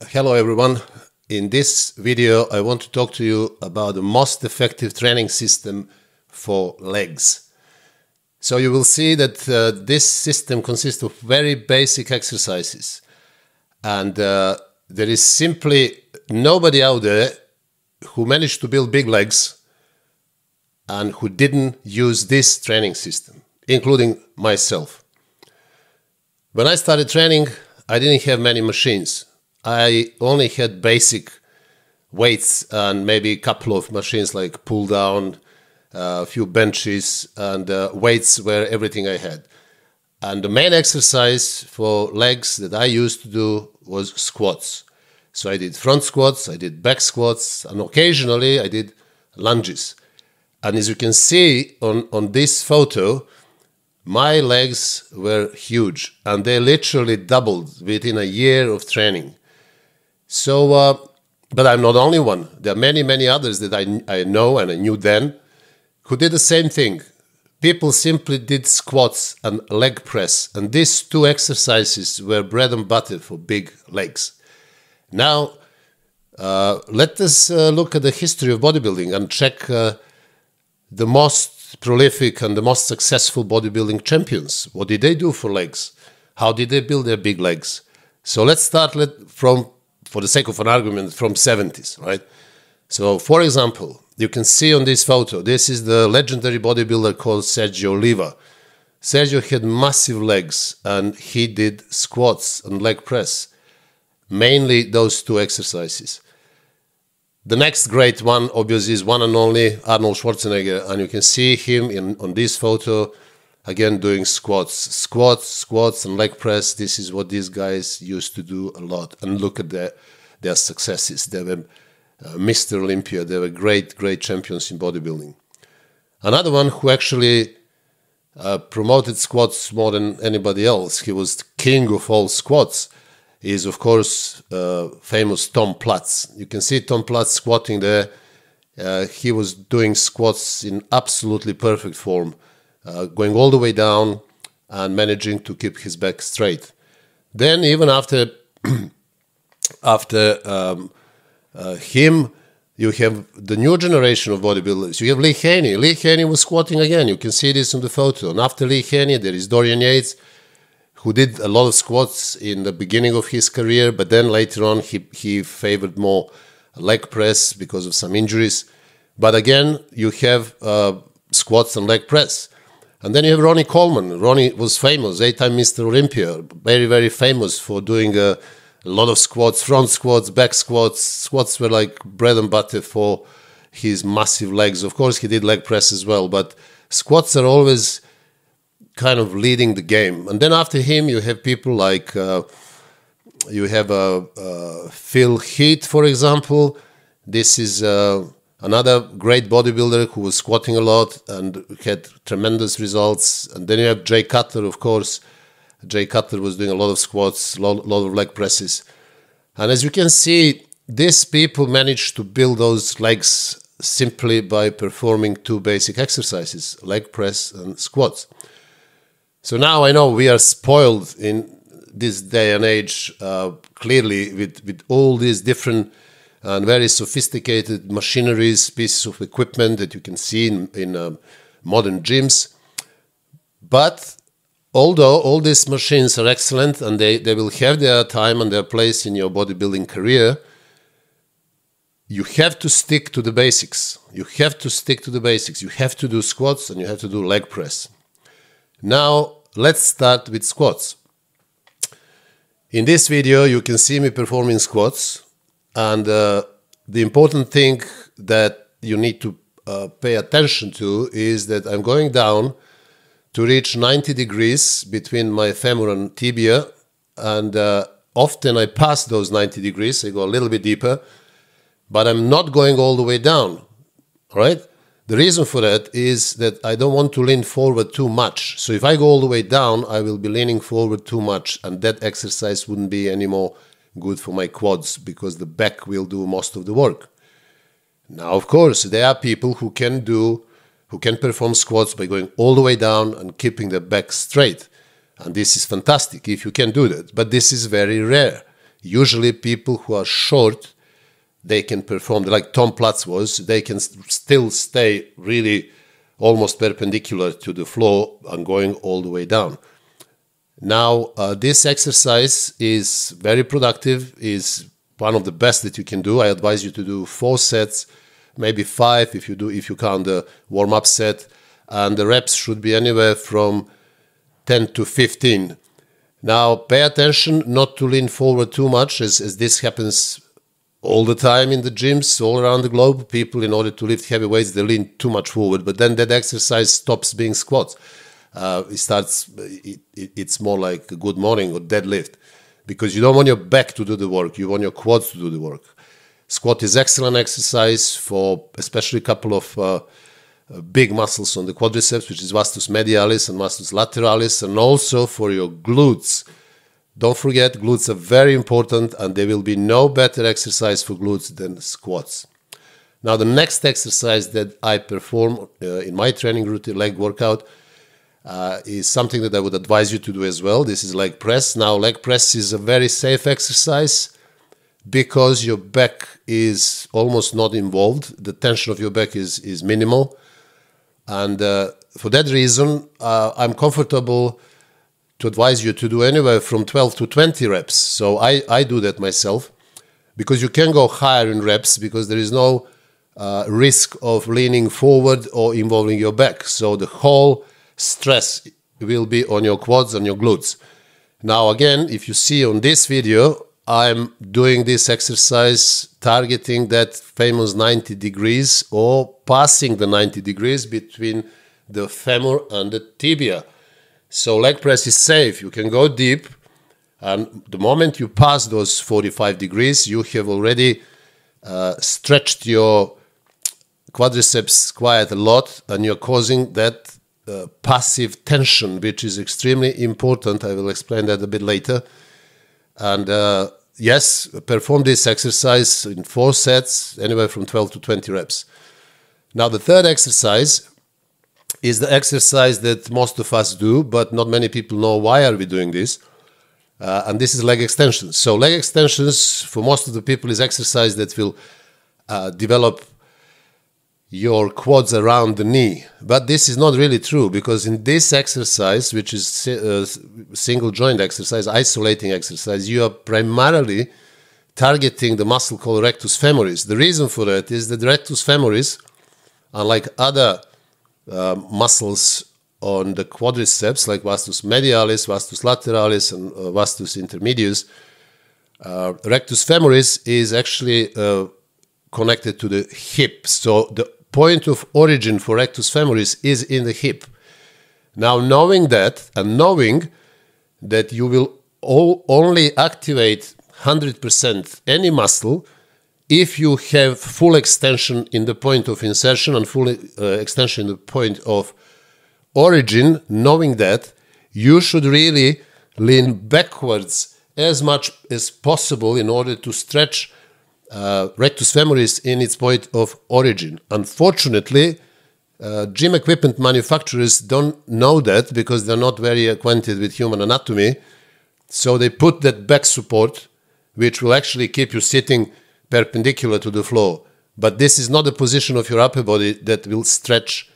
Hello everyone. In this video I want to talk to you about the most effective training system for legs. So you will see that this system consists of very basic exercises, and there is simply nobody out there who managed to build big legs and who didn't use this training system, including myself. When I started training, I didn't have many machines. I only had basic weights and maybe a couple of machines like pull down, a few benches, and weights were everything I had. And the main exercise for legs that I used to do was squats. So I did front squats, I did back squats, and occasionally I did lunges. And as you can see on this photo, my legs were huge and they literally doubled within a year of training. So, but I'm not the only one. There are many, many others that I know and I knew then who did the same thing. People simply did squats and leg press, and these two exercises were bread and butter for big legs. Now, let us look at the history of bodybuilding and check the most prolific and the most successful bodybuilding champions. What did they do for legs? How did they build their big legs? So let's start from, for the sake of an argument, from 70s, right? So, for example, you can see on this photo, this is the legendary bodybuilder called Sergio Oliva. Sergio had massive legs and he did squats and leg press, mainly those two exercises. The next great one, obviously, is one and only Arnold Schwarzenegger, and you can see him on this photo, again doing squats and leg press. This is what these guys used to do a lot. And look at their successes. They were Mr. Olympia. They were great, great champions in bodybuilding. Another one who actually promoted squats more than anybody else, he was the king of all squats, is of course famous Tom Platz. You can see Tom Platz squatting there. He was doing squats in absolutely perfect form, going all the way down and managing to keep his back straight. Then even after him, you have the new generation of bodybuilders. You have Lee Haney. Lee Haney was squatting again. You can see this in the photo. And after Lee Haney, there is Dorian Yates, who did a lot of squats in the beginning of his career, but then later on he favored more leg press because of some injuries. But again, you have squats and leg press. And then you have Ronnie Coleman. Ronnie was famous, 8-time Mr. Olympia, very, very famous for doing a lot of squats, front squats, back squats. Squats were like bread and butter for his massive legs. Of course, he did leg press as well, but squats are always kind of leading the game. And then after him, you have people like, you have Phil Heath, for example. This is another great bodybuilder who was squatting a lot and had tremendous results. And then you have Jay Cutler, of course. Jay Cutler was doing a lot of squats, a lot of leg presses. And as you can see, these people managed to build those legs simply by performing two basic exercises, leg press and squats. So now I know we are spoiled in this day and age, clearly, with all these different and very sophisticated machineries, pieces of equipment that you can see in modern gyms. But although all these machines are excellent and they will have their time and their place in your bodybuilding career, you have to stick to the basics. You have to stick to the basics. You have to do squats and you have to do leg press. Now, let's start with squats. In this video, you can see me performing squats, and the important thing that you need to pay attention to is that I'm going down to reach 90 degrees between my femur and tibia, and often I pass those 90 degrees, I go a little bit deeper, but I'm not going all the way down, right? The reason for that is that I don't want to lean forward too much. So if I go all the way down, I will be leaning forward too much, and that exercise wouldn't be any more good for my quads because the back will do most of the work. Now, of course, there are people who can perform squats by going all the way down and keeping the back straight. And this is fantastic if you can do that. But this is very rare. usually people who are short, they can perform, like Tom Platz was, they can still stay really almost perpendicular to the floor and going all the way down. Now, this exercise is very productive, is one of the best that you can do. I advise you to do 4 sets, maybe 5 if you count the warm-up set, and the reps should be anywhere from 10 to 15. Now, pay attention not to lean forward too much, as this happens all the time in the gyms all around the globe. People, in order to lift heavy weights, they lean too much forward, but then that exercise stops being squats. It's more like a good morning or deadlift, because you don't want your back to do the work, you want your quads to do the work. Squat is excellent exercise for especially a couple of big muscles on the quadriceps, which is vastus medialis and vastus lateralis, and also for your glutes. Don't forget, glutes are very important, and there will be no better exercise for glutes than squats. Now, the next exercise that I perform in my training routine, leg workout, is something that I would advise you to do as well. This is leg press. Now, leg press is a very safe exercise because your back is almost not involved. The tension of your back is minimal. And for that reason, I'm comfortable to advise you to do anywhere from 12 to 20 reps. So I do that myself, because you can go higher in reps because there is no risk of leaning forward or involving your back. So the whole stress will be on your quads and your glutes. Now again, if you see on this video, I'm doing this exercise targeting that famous 90 degrees or passing the 90 degrees between the femur and the tibia. So leg press is safe. You can go deep, and the moment you pass those 45 degrees, you have already stretched your quadriceps quite a lot, and you're causing that passive tension, which is extremely important. I will explain that a bit later. And yes, perform this exercise in 4 sets, anywhere from 12 to 20 reps. Now, the third exercise is the exercise that most of us do, but not many people know why are we doing this. And this is leg extensions. So leg extensions, for most of the people, is exercise that will develop your quads around the knee. But this is not really true, because in this exercise, which is single joint exercise, isolating exercise, you are primarily targeting the muscle called rectus femoris. The reason for that is that the rectus femoris, unlike other muscles on the quadriceps, like vastus medialis, vastus lateralis, and vastus intermedius, rectus femoris is actually connected to the hip. So the point of origin for rectus femoris is in the hip. Now, knowing that, and knowing that you will only activate 100% any muscle if you have full extension in the point of insertion and full extension in the point of origin, knowing that, you should really lean backwards as much as possible in order to stretch rectus femoris in its point of origin. Unfortunately, gym equipment manufacturers don't know that because they're not very acquainted with human anatomy. So they put that back support, which will actually keep you sitting perpendicular to the floor. But this is not the position of your upper body that will stretch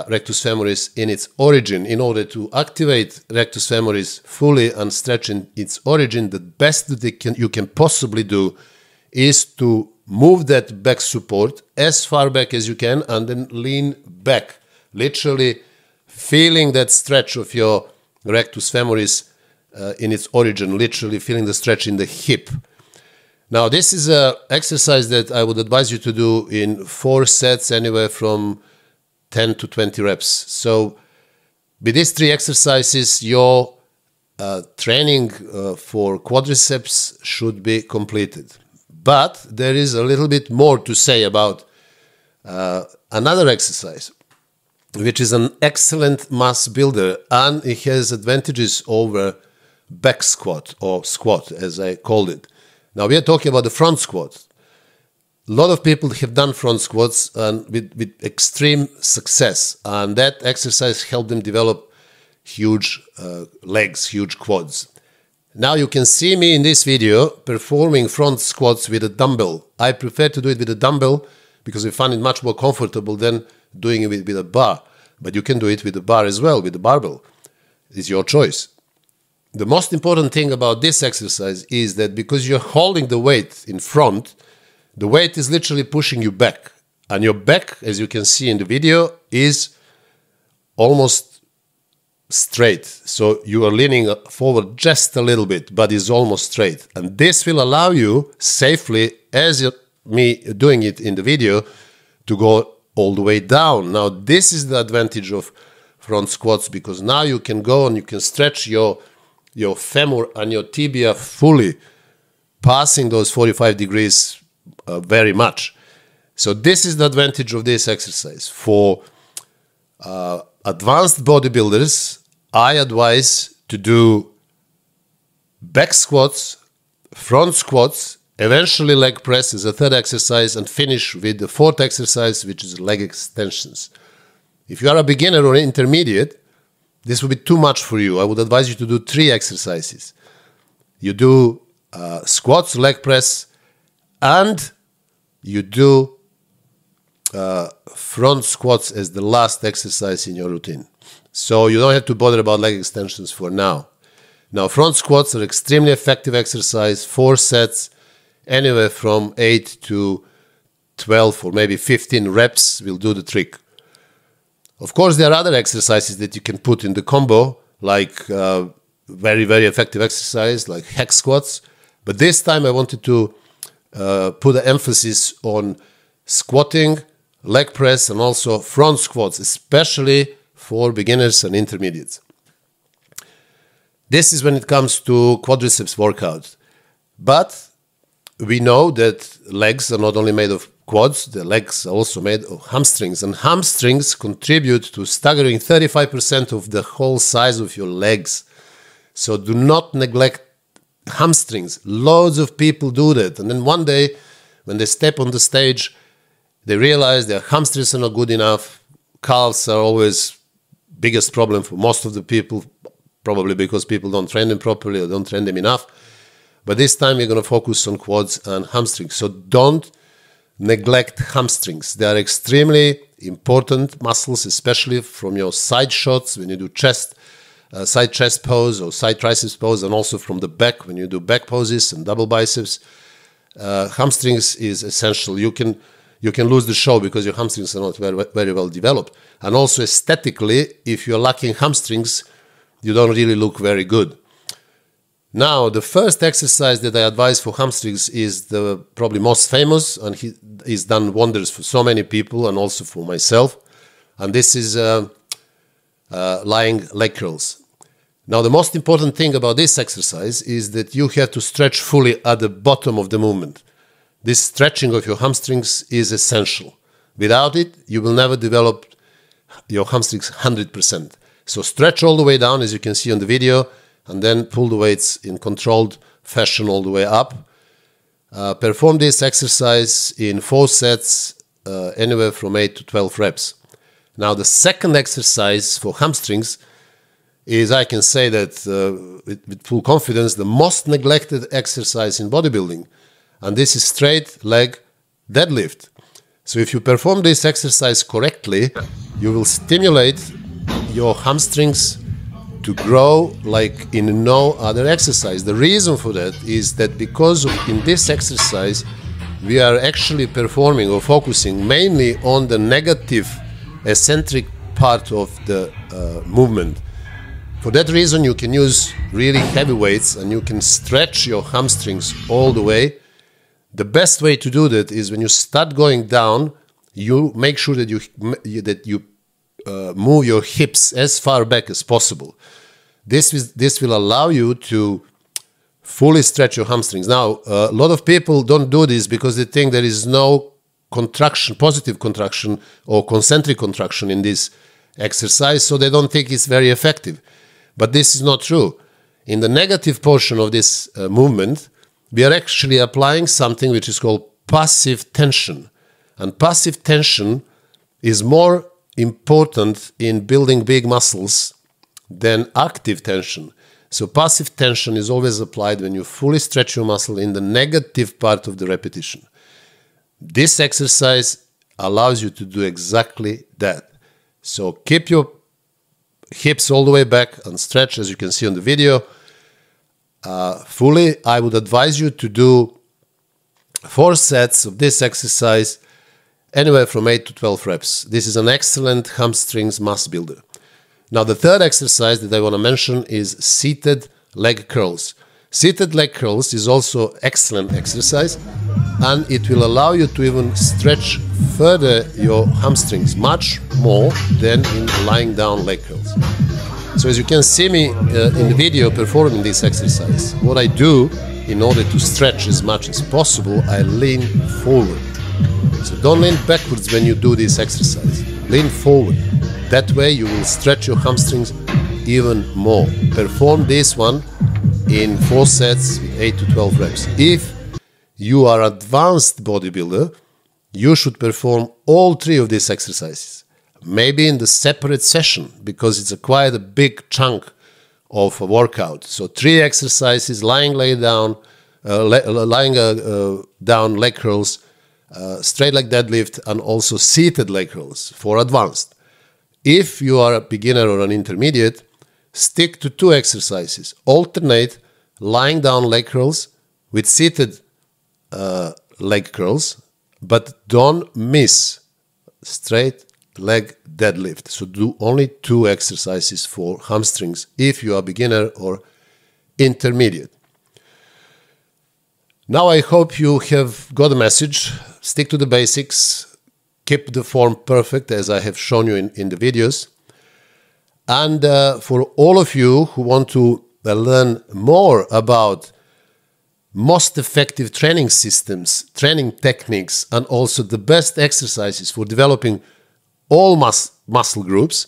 rectus femoris in its origin. In order to activate rectus femoris fully and stretch in its origin, the best that you can possibly do is to move that back support as far back as you can and then lean back, literally feeling that stretch of your rectus femoris in its origin, literally feeling the stretch in the hip. Now, this is an exercise that I would advise you to do in 4 sets, anywhere from 10 to 20 reps. So with these 3 exercises, your training for quadriceps should be completed. But there is a little bit more to say about another exercise, which is an excellent mass builder, and it has advantages over back squat, or squat as I called it. Now we are talking about the front squat. A lot of people have done front squats and with extreme success, and that exercise helped them develop huge legs, huge quads. Now you can see me in this video performing front squats with a dumbbell. I prefer to do it with a dumbbell because I find it much more comfortable than doing it with a bar. But you can do it with a bar as well, with the barbell. It's your choice. The most important thing about this exercise is that because you're holding the weight in front, the weight is literally pushing you back. And your back, as you can see in the video, is almost straight. So you are leaning forward just a little bit, but it's almost straight. And this will allow you safely, as me doing it in the video, to go all the way down. Now, this is the advantage of front squats, because now you can go and you can stretch your femur and your tibia fully, passing those 45 degrees very much. So this is the advantage of this exercise. For advanced bodybuilders, I advise to do back squats, front squats, eventually leg press as a third exercise, and finish with the fourth exercise, which is leg extensions. If you are a beginner or intermediate, this will be too much for you. I would advise you to do 3 exercises. You do squats, leg press, and you do front squats as the last exercise in your routine. So you don't have to bother about leg extensions for now. Now, front squats are extremely effective exercise, 4 sets, anywhere from 8 to 12 or maybe 15 reps will do the trick. Of course, there are other exercises that you can put in the combo, like very, very effective exercise, like hack squats. But this time I wanted to put an emphasis on squatting, leg press, and also front squats, especially for beginners and intermediates. This is when it comes to quadriceps workout. But we know that legs are not only made of quads, the legs are also made of hamstrings. And hamstrings contribute to staggering 35% of the whole size of your legs. So do not neglect hamstrings. Loads of people do that. And then one day, when they step on the stage, they realize their hamstrings are not good enough. Calves are always biggest problem for most of the people, probably because people don't train them properly or don't train them enough. But this time we're going to focus on quads and hamstrings. So don't neglect hamstrings. They are extremely important muscles, especially from your side shots when you do chest, side chest pose or side triceps pose, and also from the back when you do back poses and double biceps. Hamstrings is essential. You can lose the show because your hamstrings are not very well developed. And also aesthetically, if you're lacking hamstrings, you don't really look very good. Now, the first exercise that I advise for hamstrings is the probably most famous, and he's done wonders for so many people and also for myself. And this is lying leg curls. Now, the most important thing about this exercise is that you have to stretch fully at the bottom of the movement. This stretching of your hamstrings is essential. Without it, you will never develop your hamstrings 100%. So stretch all the way down, as you can see on the video, and then pull the weights in controlled fashion all the way up. Perform this exercise in 4 sets, anywhere from 8 to 12 reps. Now, the second exercise for hamstrings is, I can say that with full confidence, the most neglected exercise in bodybuilding. And this is straight leg deadlift. So if you perform this exercise correctly, you will stimulate your hamstrings to grow like in no other exercise. The reason for that is that because in this exercise, we are actually performing or focusing mainly on the negative eccentric part of the movement. For that reason, you can use really heavy weights and you can stretch your hamstrings all the way. The best way to do that is when you start going down, you make sure that you move your hips as far back as possible. This will allow you to fully stretch your hamstrings. Now, a lot of people don't do this because they think there is no contraction, positive contraction or concentric contraction in this exercise, so they don't think it's very effective. But this is not true. In the negative portion of this movement, we are actually applying something which is called passive tension. And passive tension is more important in building big muscles than active tension. So passive tension is always applied when you fully stretch your muscle in the negative part of the repetition. This exercise allows you to do exactly that. So keep your hips all the way back and stretch, as you can see on the video. Fully, I would advise you to do 4 sets of this exercise, anywhere from 8 to 12 reps. This is an excellent hamstrings mass builder. Now, the third exercise that I want to mention is seated leg curls. Seated leg curls is also excellent exercise, and it will allow you to even stretch further your hamstrings much more than in lying down leg curls. So as you can see me in the video performing this exercise, what I do in order to stretch as much as possible, I lean forward. So don't lean backwards when you do this exercise. Lean forward. That way you will stretch your hamstrings even more. Perform this one in 4 sets with 8 to 12 reps. If you are an advanced bodybuilder, you should perform all 3 of these exercises. Maybe in the separate session, because it's quite a big chunk of a workout. So 3 exercises: lying down leg curls, straight leg deadlift, and also seated leg curls for advanced. If you are a beginner or an intermediate, stick to 2 exercises. Alternate lying down leg curls with seated leg curls, but don't miss straight leg deadlift. So do only 2 exercises for hamstrings if you are beginner or intermediate. Now I hope you have got a message. Stick to the basics. Keep the form perfect, as I have shown you in the videos. And for all of you who want to learn more about most effective training systems, training techniques, and also the best exercises for developing all muscle groups,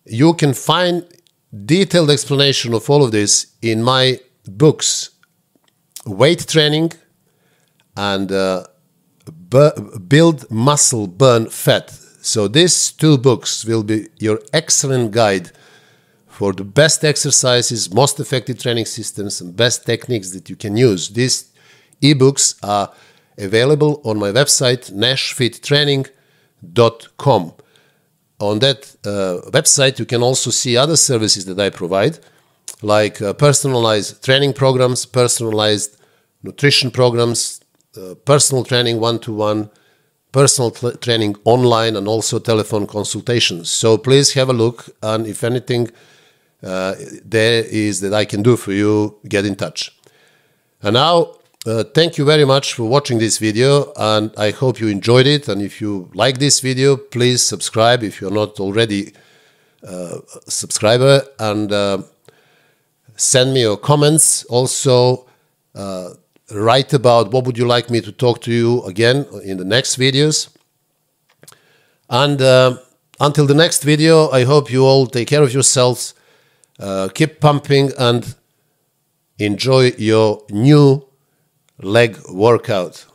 you can find detailed explanation of all of this in my books, Weight Training and Build Muscle, Burn Fat. So these 2 books will be your excellent guide for the best exercises, most effective training systems, and best techniques that you can use. These ebooks are available on my website, nashfittraining.com. On that website, you can also see other services that I provide, like personalized training programs, personalized nutrition programs, personal training one-to-one, personal training online, and also telephone consultations. So please have a look, and if anything there is that I can do for you, get in touch. And now, thank you very much for watching this video, and I hope you enjoyed it. And if you like this video, please subscribe if you're not already a subscriber, and send me your comments. Also, write about what would you like me to talk to you again in the next videos. And until the next video, I hope you all take care of yourselves, keep pumping, and enjoy your new leg workout.